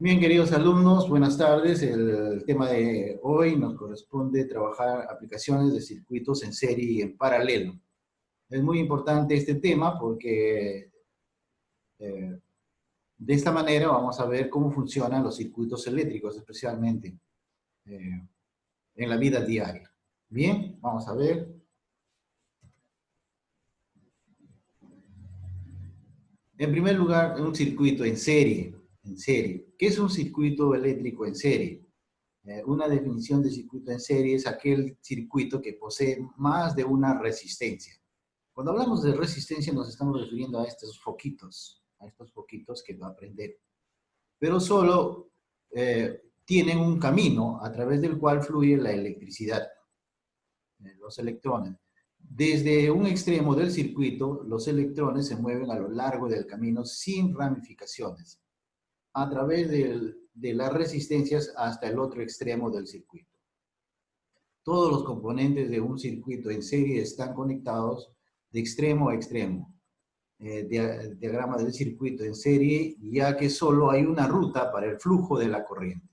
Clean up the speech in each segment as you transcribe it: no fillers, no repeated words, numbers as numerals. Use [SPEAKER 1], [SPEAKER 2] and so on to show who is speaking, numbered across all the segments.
[SPEAKER 1] Bien, queridos alumnos, buenas tardes. El tema de hoy nos corresponde trabajar aplicaciones de circuitos en serie y en paralelo. Es muy importante este tema porque eh, de esta manera vamos a ver cómo funcionan los circuitos eléctricos, especialmente eh, en la vida diaria. Bien, vamos a ver. En primer lugar, un circuito en serie. En serie. ¿Qué es un circuito eléctrico en serie? Una definición de circuito en serie es aquel circuito que posee más de una resistencia. Cuando hablamos de resistencia nos estamos refiriendo a estos foquitos que va a prender. Pero solo tienen un camino a través del cual fluye la electricidad, los electrones. Desde un extremo del circuito, los electrones se mueven a lo largo del camino sin ramificaciones, a través de las resistencias hasta el otro extremo del circuito. Todos los componentes de un circuito en serie están conectados de extremo a extremo. Diagrama del circuito en serie, ya que solo hay una ruta para el flujo de la corriente.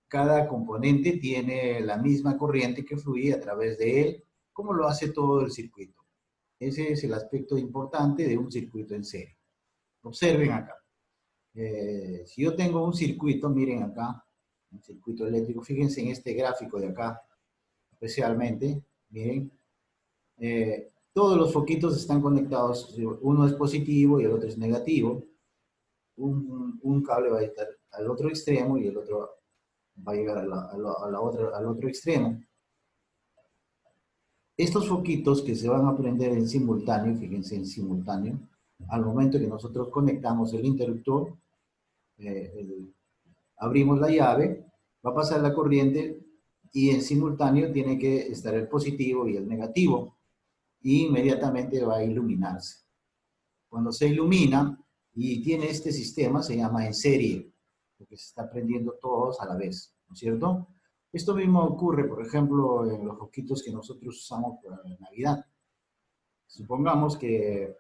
[SPEAKER 1] Cada componente tiene la misma corriente que fluye a través de él, como lo hace todo el circuito. Ese es el aspecto importante de un circuito en serie. Observen acá. Si yo tengo un circuito, miren acá, un circuito eléctrico, fíjense en este gráfico de acá, especialmente, miren, todos los foquitos están conectados, uno es positivo y el otro es negativo, un cable va a estar al otro extremo y el otro va a llegar al otro extremo. Estos foquitos que se van a prender en simultáneo, fíjense en simultáneo, al momento que nosotros conectamos el interruptor, abrimos la llave, va a pasar la corriente y en simultáneo tiene que estar el positivo y el negativo y inmediatamente va a iluminarse. Cuando se ilumina y tiene este sistema, se llama en serie, porque se está prendiendo todos a la vez, ¿no es cierto? Esto mismo ocurre, por ejemplo, en los foquitos que nosotros usamos para Navidad. Supongamos que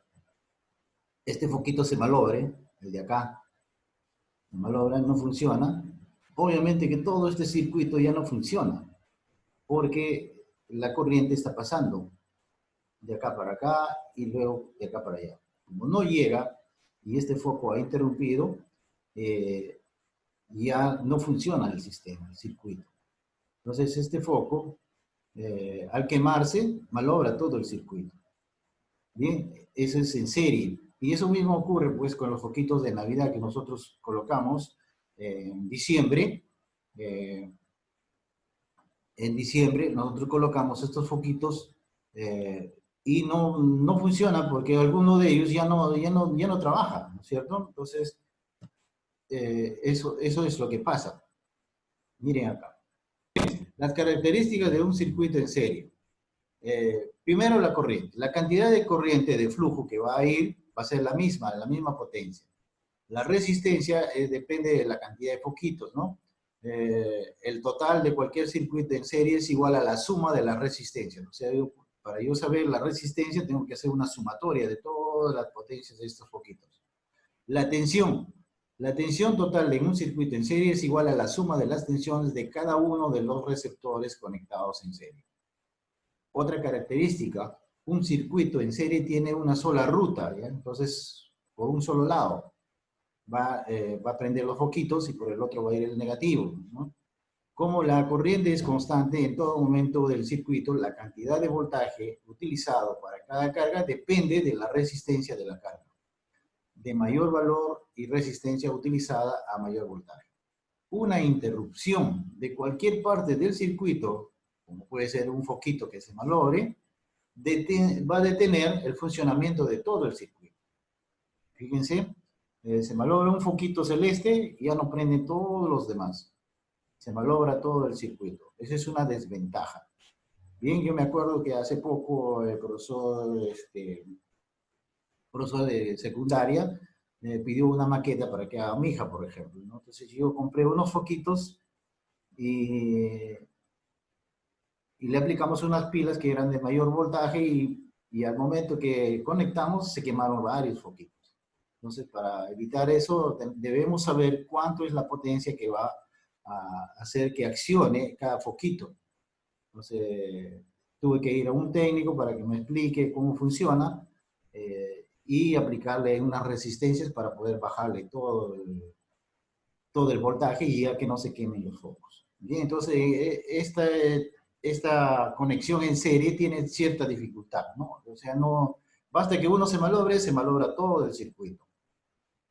[SPEAKER 1] este foquito se malogre, el de acá, se malogra, no funciona. Obviamente que todo este circuito ya no funciona, porque la corriente está pasando de acá para acá y luego de acá para allá. Como no llega y este foco ha interrumpido, ya no funciona el sistema, el circuito. Entonces este foco, al quemarse, malogra todo el circuito. Bien, eso es en serie. Y eso mismo ocurre pues con los foquitos de Navidad que nosotros colocamos en diciembre. Eh, en diciembre nosotros colocamos estos foquitos y no funciona porque alguno de ellos ya no trabaja, ¿no es cierto? Entonces, eso es lo que pasa. Miren acá. Las características de un circuito en serie. Primero la corriente. La cantidad de corriente de flujo que va a ir va a ser la misma potencia. La resistencia depende de la cantidad de foquitos, ¿no? El total de cualquier circuito en serie es igual a la suma de las resistencias. O sea, para yo saber la resistencia tengo que hacer una sumatoria de todas las potencias de estos foquitos. La tensión. La tensión total en un circuito en serie es igual a la suma de las tensiones de cada uno de los receptores conectados en serie. Otra característica, un circuito en serie tiene una sola ruta, ¿ya? Entonces, por un solo lado va a prender los foquitos y por el otro va a ir el negativo, ¿no? Como la corriente es constante en todo momento del circuito, la cantidad de voltaje utilizado para cada carga depende de la resistencia de la carga, de mayor valor y resistencia utilizada a mayor voltaje. Una interrupción de cualquier parte del circuito, como puede ser un foquito que se malogre, va a detener el funcionamiento de todo el circuito. Fíjense, se malogra un foquito celeste y ya no prende todos los demás. Se malogra todo el circuito. Esa es una desventaja. Bien, yo me acuerdo que hace poco el profesor de secundaria me pidió una maqueta para que haga mi hija, por ejemplo, ¿no? Entonces yo compré unos foquitos y le aplicamos unas pilas que eran de mayor voltaje y al momento que conectamos se quemaron varios foquitos. Entonces, para evitar eso, debemos saber cuánto es la potencia que va a hacer que accione cada foquito. Entonces, tuve que ir a un técnico para que me explique cómo funciona y aplicarle unas resistencias para poder bajarle todo el voltaje y ya que no se quemen los focos. Bien, entonces, esta conexión en serie tiene cierta dificultad, ¿no? O sea, no basta que uno se malogra todo el circuito.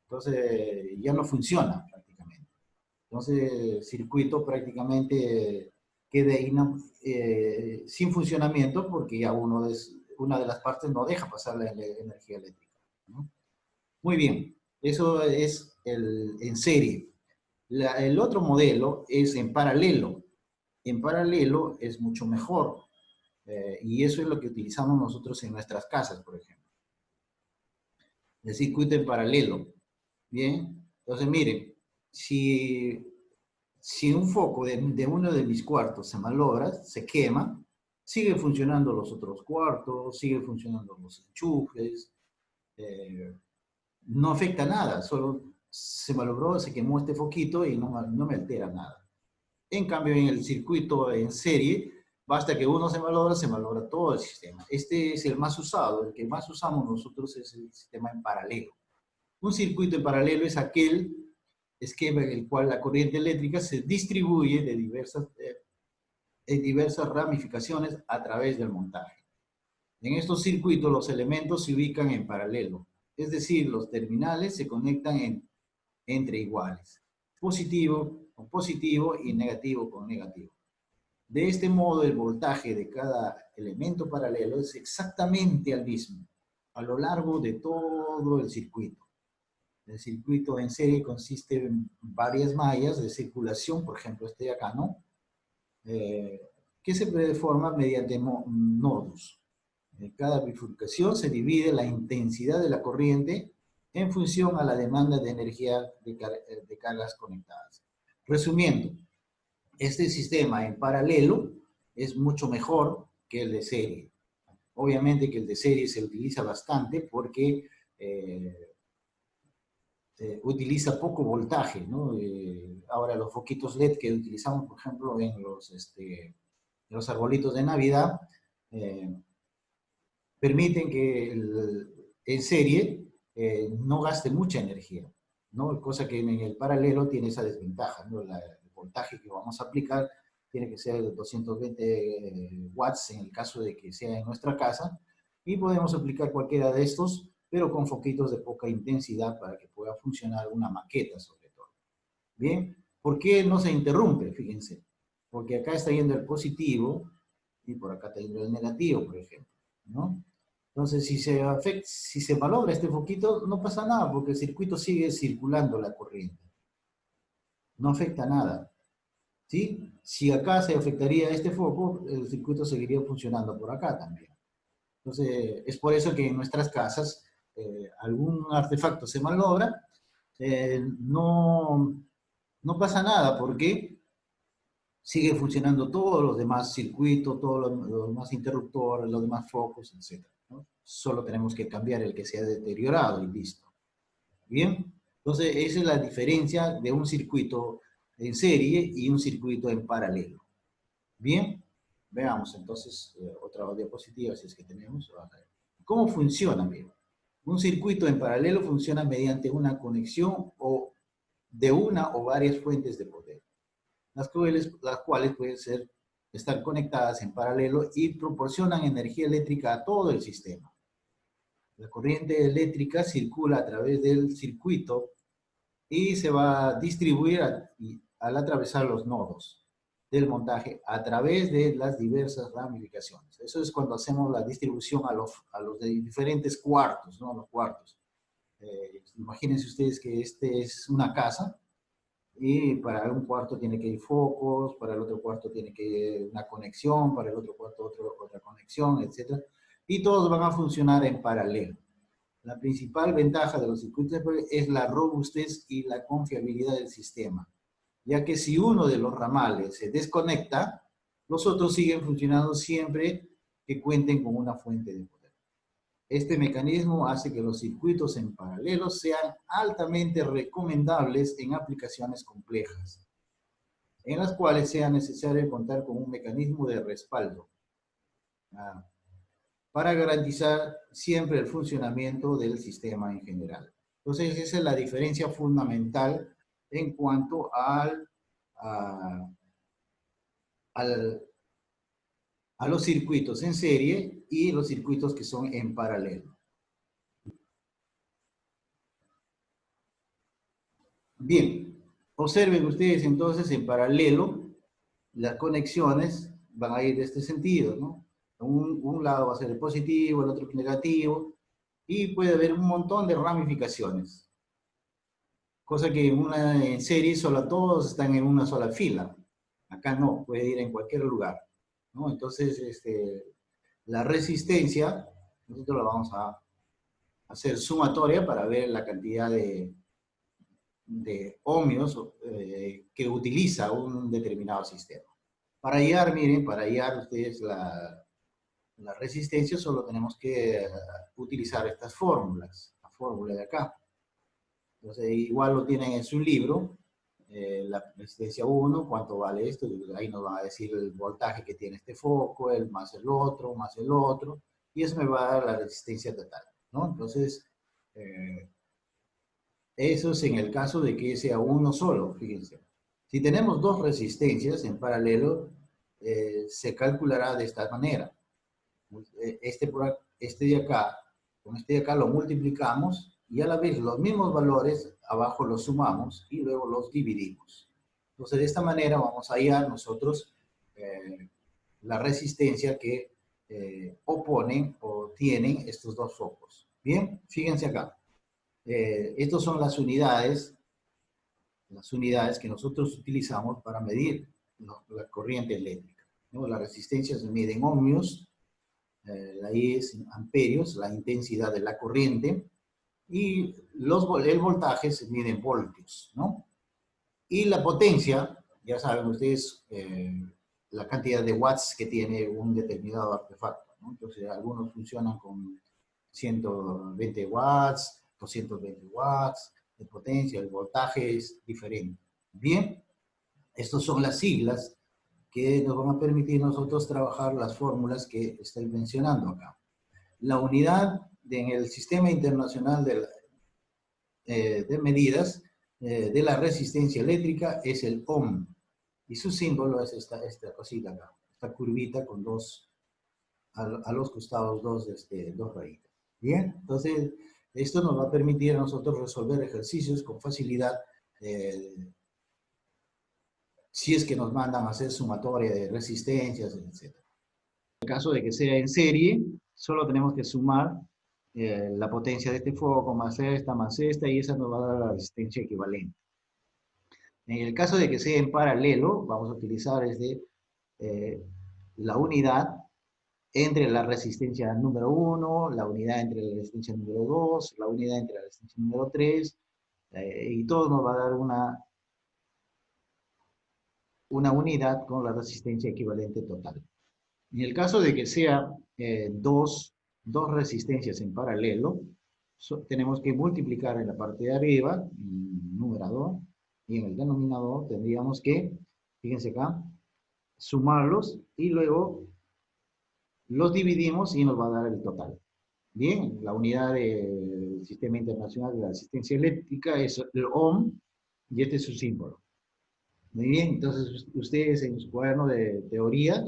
[SPEAKER 1] Entonces, ya no funciona prácticamente. Entonces, el circuito prácticamente queda sin funcionamiento porque ya una de las partes no deja pasar la energía eléctrica, ¿no? Muy bien, eso es en serie. El otro modelo es en paralelo. En paralelo es mucho mejor. Y eso es lo que utilizamos nosotros en nuestras casas, por ejemplo. El circuito en paralelo. Bien, entonces miren, si un foco de uno de mis cuartos se malogra, se quema, sigue funcionando los otros cuartos, sigue funcionando los enchufes, no afecta nada, solo se malogró, se quemó este foquito y no me altera nada. En cambio, en el circuito en serie, basta que uno se malogra todo el sistema. Este es el más usado, el que más usamos nosotros es el sistema en paralelo. Un circuito en paralelo es aquel esquema en el cual la corriente eléctrica se distribuye en diversas ramificaciones a través del montaje. En estos circuitos los elementos se ubican en paralelo, es decir, los terminales se conectan entre iguales, positivo con positivo y negativo con negativo. De este modo, el voltaje de cada elemento paralelo es exactamente el mismo a lo largo de todo el circuito. El circuito en serie consiste en varias mallas de circulación, por ejemplo, este de acá, ¿no? Que se forma mediante nodos. En cada bifurcación se divide la intensidad de la corriente en función a la demanda de energía de cargas conectadas. Resumiendo, este sistema en paralelo es mucho mejor que el de serie. Obviamente que el de serie se utiliza bastante porque utiliza poco voltaje, ¿no? Ahora los foquitos LED que utilizamos, por ejemplo, en los arbolitos de Navidad, permiten que en serie no gaste mucha energía, ¿no? Cosa que en el paralelo tiene esa desventaja, ¿no? El voltaje que vamos a aplicar tiene que ser de 220 watts en el caso de que sea en nuestra casa, y podemos aplicar cualquiera de estos, pero con foquitos de poca intensidad para que pueda funcionar una maqueta sobre todo. Bien, ¿por qué no se interrumpe? Fíjense, porque acá está yendo el positivo y por acá está yendo el negativo, por ejemplo, ¿no? Entonces, si se malogra este foquito, no pasa nada, porque el circuito sigue circulando la corriente. No afecta nada, ¿sí? Si acá se afectaría este foco, el circuito seguiría funcionando por acá también. Entonces, es por eso que en nuestras casas algún artefacto se malogra, no pasa nada, porque sigue funcionando todos los demás circuitos, todos los demás interruptores, los demás focos, etc., ¿no? Solo tenemos que cambiar el que se ha deteriorado y listo. Bien, entonces esa es la diferencia de un circuito en serie y un circuito en paralelo. Bien, veamos entonces otra diapositiva si es que tenemos. ¿Cómo funciona? Bien, un circuito en paralelo funciona mediante una conexión de una o varias fuentes de poder, las cuales pueden estar conectadas en paralelo y proporcionan energía eléctrica a todo el sistema. La corriente eléctrica circula a través del circuito y se va a distribuir al atravesar los nodos del montaje a través de las diversas ramificaciones. Eso es cuando hacemos la distribución a los de diferentes cuartos, ¿no? Los cuartos. Imagínense ustedes que este es una casa, y para un cuarto tiene que ir focos, para el otro cuarto tiene que ir una conexión, para el otro cuarto otra conexión, etc. Y todos van a funcionar en paralelo. La principal ventaja de los circuitos es la robustez y la confiabilidad del sistema, ya que si uno de los ramales se desconecta, los otros siguen funcionando siempre que cuenten con una fuente de poder. Este mecanismo hace que los circuitos en paralelo sean altamente recomendables en aplicaciones complejas, en las cuales sea necesario contar con un mecanismo de respaldo para garantizar siempre el funcionamiento del sistema en general. Entonces, esa es la diferencia fundamental en cuanto a los circuitos en serie y los circuitos que son en paralelo. Bien, observen ustedes entonces en paralelo, las conexiones van a ir de este sentido, ¿no? Un lado va a ser el positivo, el otro el negativo, y puede haber un montón de ramificaciones. Cosa que en serie solo todos están en una sola fila. Acá no, puede ir en cualquier lugar, ¿no? Entonces, la resistencia, nosotros la vamos a hacer sumatoria para ver la cantidad de ohmios que utiliza un determinado sistema. Para hallar, miren, para hallar ustedes la resistencia solo tenemos que utilizar estas fórmulas, la fórmula de acá. Entonces, igual lo tienen en su libro, la resistencia 1, cuánto vale esto, ahí nos va a decir el voltaje que tiene este foco, más el otro, y eso me va a dar la resistencia total, ¿no? Entonces, eso es en el caso de que sea uno solo, fíjense. Si tenemos dos resistencias en paralelo, se calculará de esta manera. Este de acá, con este de acá lo multiplicamos y a la vez los mismos valores abajo los sumamos y luego los dividimos. Entonces de esta manera vamos a hallar nosotros la resistencia que oponen o tienen estos dos focos. Bien, fíjense acá. Estas son las unidades que nosotros utilizamos para medir la corriente eléctrica, ¿no? La resistencia se mide en ohmios, la I es en amperios, la intensidad de la corriente, y el voltaje se mide en voltios, ¿no? Y la potencia, ya saben ustedes, la cantidad de watts que tiene un determinado artefacto, ¿no? Entonces, algunos funcionan con 120 watts, 220 watts de potencia, el voltaje es diferente. Bien, estas son las siglas que nos van a permitir nosotros trabajar las fórmulas que estoy mencionando acá. La unidad en el Sistema Internacional de Medidas de la Resistencia Eléctrica es el ohm, y su símbolo es esta cosita acá, esta curvita con a los costados dos rayitas. Bien, entonces esto nos va a permitir a nosotros resolver ejercicios con facilidad si es que nos mandan a hacer sumatoria de resistencias, etc. En el caso de que sea en serie, solo tenemos que sumar la potencia de este foco más esta, y esa nos va a dar la resistencia equivalente. En el caso de que sea en paralelo, vamos a utilizar la unidad entre la resistencia número 1, la unidad entre la resistencia número 2, la unidad entre la resistencia número 3, y todo nos va a dar una unidad con la resistencia equivalente total. En el caso de que sea dos resistencias en paralelo, tenemos que multiplicar en la parte de arriba, en el numerador, y en el denominador tendríamos que, fíjense acá, sumarlos y luego los dividimos y nos va a dar el total. Bien, la unidad del Sistema Internacional de la Asistencia Eléctrica es el ohm, y este es su símbolo. Muy bien, entonces ustedes en su cuaderno de teoría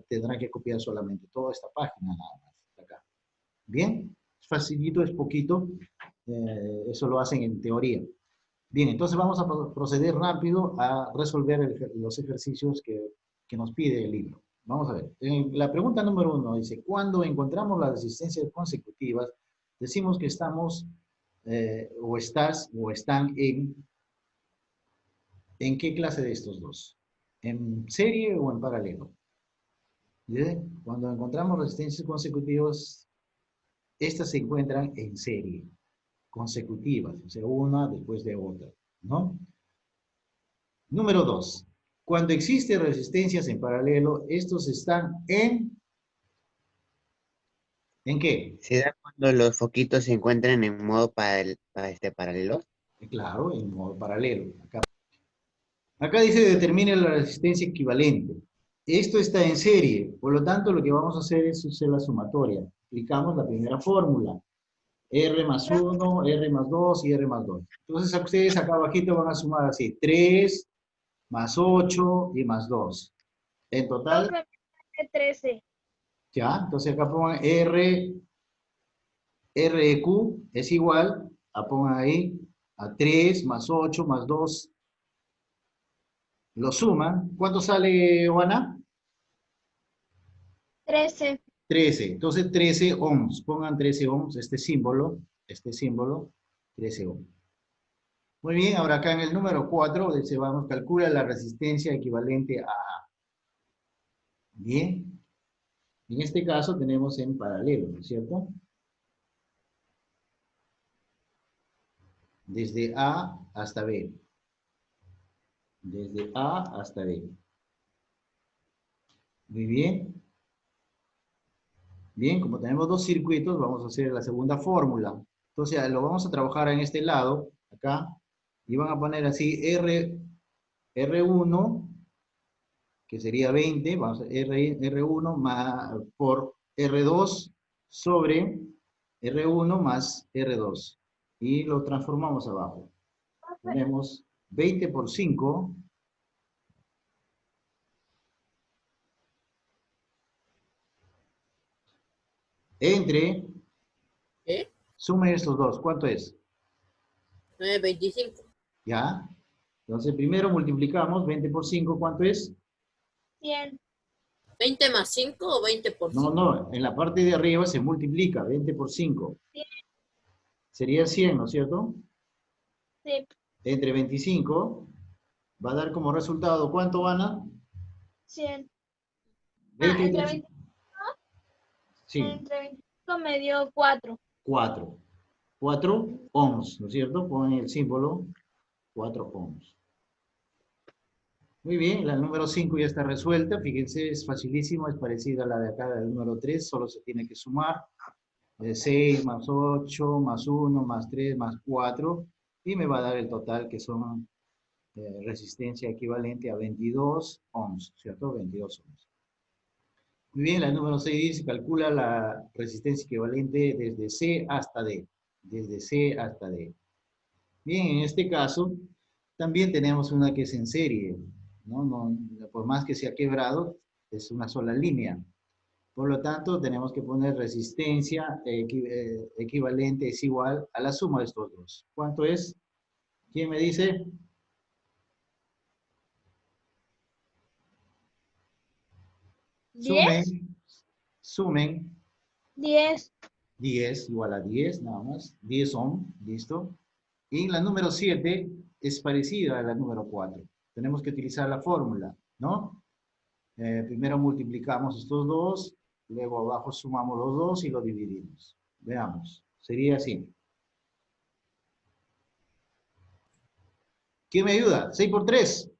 [SPEAKER 1] tendrán que copiar solamente toda esta página nada más, acá. Bien, es facilito, es poquito, eso lo hacen en teoría. Bien, entonces vamos a proceder rápido a resolver los ejercicios que nos pide el libro. Vamos a ver. La pregunta número 1 dice, cuando encontramos las resistencias consecutivas, decimos que estamos o están ¿en qué clase de estos dos? ¿En serie o en paralelo? ¿Bien? Cuando encontramos resistencias consecutivas, estas se encuentran en serie, consecutivas, o sea, una después de otra, ¿no? Número 2. Cuando existen resistencias en paralelo, estos están en ¿En qué?
[SPEAKER 2] ¿Se da cuando los foquitos se encuentran en modo paralelo?
[SPEAKER 1] Claro, en modo paralelo. Acá dice determine la resistencia equivalente. Esto está en serie, por lo tanto lo que vamos a hacer es hacer la sumatoria. Aplicamos la primera fórmula. R más 1, R más 2 y R más 2. Entonces a ustedes acá abajito van a sumar así, 3 más 8 y más 2. En total,
[SPEAKER 3] 13.
[SPEAKER 1] ya, entonces acá pongan R, R de Q es igual, pongan ahí, a 3 más 8 más 2, lo suman. ¿Cuánto sale, Juana?
[SPEAKER 3] 13.
[SPEAKER 1] 13. Entonces 13 ohms, pongan 13 ohms, este símbolo, 13 ohms. Muy bien, ahora acá en el número 4, se vamos, calcula la resistencia equivalente a A. Bien, en este caso tenemos en paralelo, ¿no es cierto? Desde A hasta B. Desde A hasta B. Muy bien. Bien, como tenemos dos circuitos, vamos a hacer la segunda fórmula. Entonces, lo vamos a trabajar en este lado, acá, y van a poner así R1, que sería 20, vamos a R1 más, por R2 sobre R1 más R2. Y lo transformamos abajo. Tenemos 20 por 5 entre,
[SPEAKER 4] ¿Eh?
[SPEAKER 1] sumen estos dos, ¿cuánto es?
[SPEAKER 4] 9.25.
[SPEAKER 1] ¿Ya? Entonces primero multiplicamos 20 por 5, ¿cuánto es?
[SPEAKER 3] 100.
[SPEAKER 4] ¿20 más 5 o 20 por
[SPEAKER 1] No,
[SPEAKER 4] 5?
[SPEAKER 1] no, en la parte de arriba se multiplica, 20 por 5.
[SPEAKER 3] 100.
[SPEAKER 1] Sería 100, ¿no es cierto?
[SPEAKER 3] Sí.
[SPEAKER 1] Entre 25 va a dar como resultado, ¿cuánto, Ana?
[SPEAKER 3] 100.
[SPEAKER 1] 20
[SPEAKER 3] Entre
[SPEAKER 1] entre...
[SPEAKER 3] 20,
[SPEAKER 1] Sí,
[SPEAKER 3] entre 25 me dio 4.
[SPEAKER 1] 4. 4 ohms, ¿no es cierto? Ponen el símbolo 4 ohms. Muy bien, la número 5 ya está resuelta. Fíjense, es facilísimo, es parecida a la de acá del número 3, solo se tiene que sumar. 6 más 8 más 1 más 3 más 4 y me va a dar el total que son resistencia equivalente a 22 ohms, ¿cierto? 22 ohms. Muy bien, la número 6 dice, calcula la resistencia equivalente desde C hasta D. Desde C hasta D. Bien, en este caso, también tenemos una que es en serie, ¿no? Por más que sea quebrado, es una sola línea. Por lo tanto, tenemos que poner resistencia equivalente es igual a la suma de estos dos. ¿Cuánto es? ¿Quién me dice? Sumen,
[SPEAKER 3] 10.
[SPEAKER 1] sumen.
[SPEAKER 3] 10.
[SPEAKER 1] 10 igual a 10, nada más. 10 ohm, listo. Y la número 7 es parecida a la número 4. Tenemos que utilizar la fórmula, ¿no? Primero multiplicamos estos dos, luego abajo sumamos los dos y lo dividimos. Veamos, sería así. ¿Quién me ayuda? 6 por 3.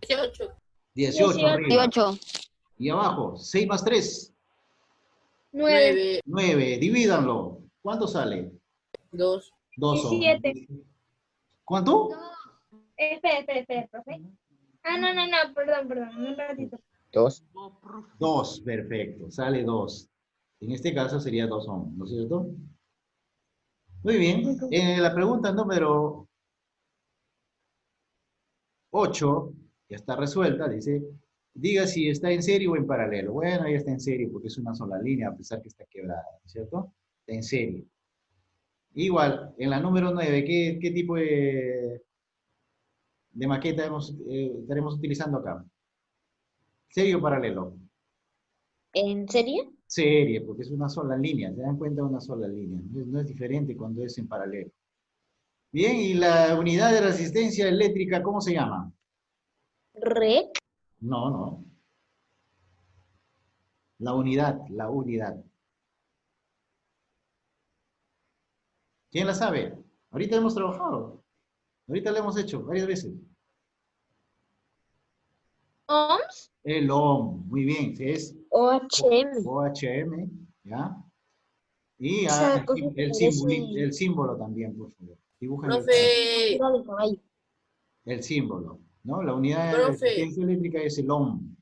[SPEAKER 4] 18.
[SPEAKER 1] 18 arriba.
[SPEAKER 5] 18.
[SPEAKER 1] Y abajo, 6 más 3.
[SPEAKER 3] 9.
[SPEAKER 4] 9.
[SPEAKER 1] 9. Divídanlo. ¿Cuánto sale?
[SPEAKER 4] 2.
[SPEAKER 1] 2 ohms.
[SPEAKER 3] 17.
[SPEAKER 1] ¿Cuánto?
[SPEAKER 3] Espera, profe. No, perdón, un ratito.
[SPEAKER 2] 2.
[SPEAKER 1] 2, perfecto. Sale 2. En este caso sería 2 ohms, ¿no es cierto? Muy bien. La pregunta número 8 ya está resuelta. Dice, diga si está en serie o en paralelo. Bueno, ya está en serie porque es una sola línea, a pesar que está quebrada, ¿no es cierto? Está en serie. Igual, en la número 9, ¿qué tipo de maqueta estaremos utilizando acá? ¿Serie o paralelo?
[SPEAKER 5] ¿En serio?
[SPEAKER 1] Serie, porque es una sola línea. ¿Se dan cuenta? Una sola línea. No es diferente cuando es en paralelo. Bien, ¿y la unidad de resistencia eléctrica cómo se llama?
[SPEAKER 5] Rec.
[SPEAKER 1] No, no. La unidad, la unidad. ¿Quién la sabe? Ahorita hemos trabajado. Ahorita lo hemos hecho varias veces.
[SPEAKER 3] Ohms.
[SPEAKER 1] El ohm. Muy bien. Es
[SPEAKER 5] OHM.
[SPEAKER 1] OHM, ¿ya? Y
[SPEAKER 5] Esa
[SPEAKER 1] el,
[SPEAKER 5] cosa
[SPEAKER 1] sim-
[SPEAKER 5] que
[SPEAKER 1] el
[SPEAKER 5] parece-
[SPEAKER 1] símbolo, el símbolo también, por favor. Dibujan
[SPEAKER 4] Profe,
[SPEAKER 5] Era de caballo.
[SPEAKER 1] el símbolo, ¿no? La unidad de
[SPEAKER 4] Profe.
[SPEAKER 1] resistencia eléctrica es el ohm.